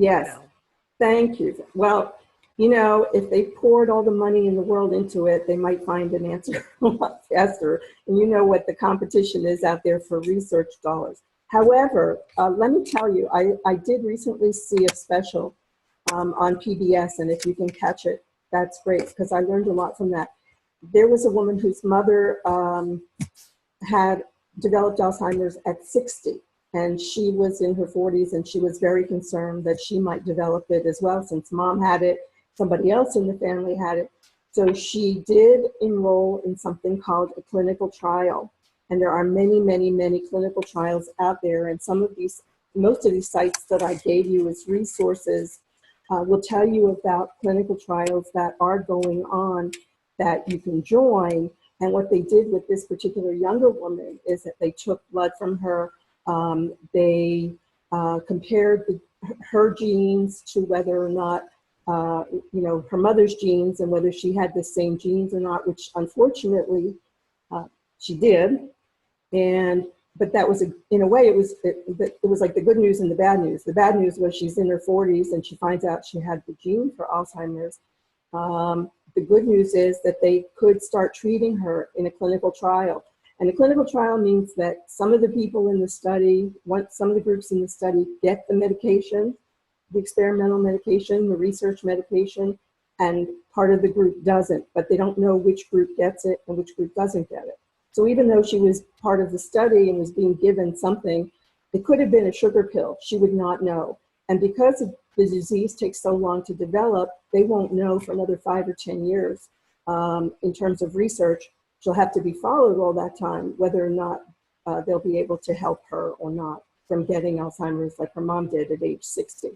Yes, thank you. Well, you know, if they poured all the money in the world into it, they might find an answer a lot faster. And you know what the competition is out there for research dollars. However, let me tell you, I did recently see a special on PBS, and if you can catch it, that's great, because I learned a lot from that. There was a woman whose mother had developed Alzheimer's at 60, and she was in her 40s, and she was very concerned that she might develop it as well, since mom had it, somebody else in the family had it. So she did enroll in something called a clinical trial. And there are many, many, many clinical trials out there. And most of these sites that I gave you as resources will tell you about clinical trials that are going on that you can join. And what they did with this particular younger woman is that they took blood from her. They compared her genes to whether or not, you know, her mother's genes, and whether she had the same genes or not, which unfortunately she did. But that was, in a way, it was like the good news and the bad news. The bad news was she's in her 40s and she finds out she had the gene for Alzheimer's. The good news is that they could start treating her in a clinical trial. And a clinical trial means that some of the people in the study, some of the groups in the study get the medication, the experimental medication, the research medication, and part of the group doesn't, but they don't know which group gets it and which group doesn't get it. So even though she was part of the study and was being given something, it could have been a sugar pill. She would not know. And because the disease takes so long to develop, they won't know for another 5 or 10 years in terms of research. She'll have to be followed all that time, whether or not they'll be able to help her or not from getting Alzheimer's like her mom did at age 60.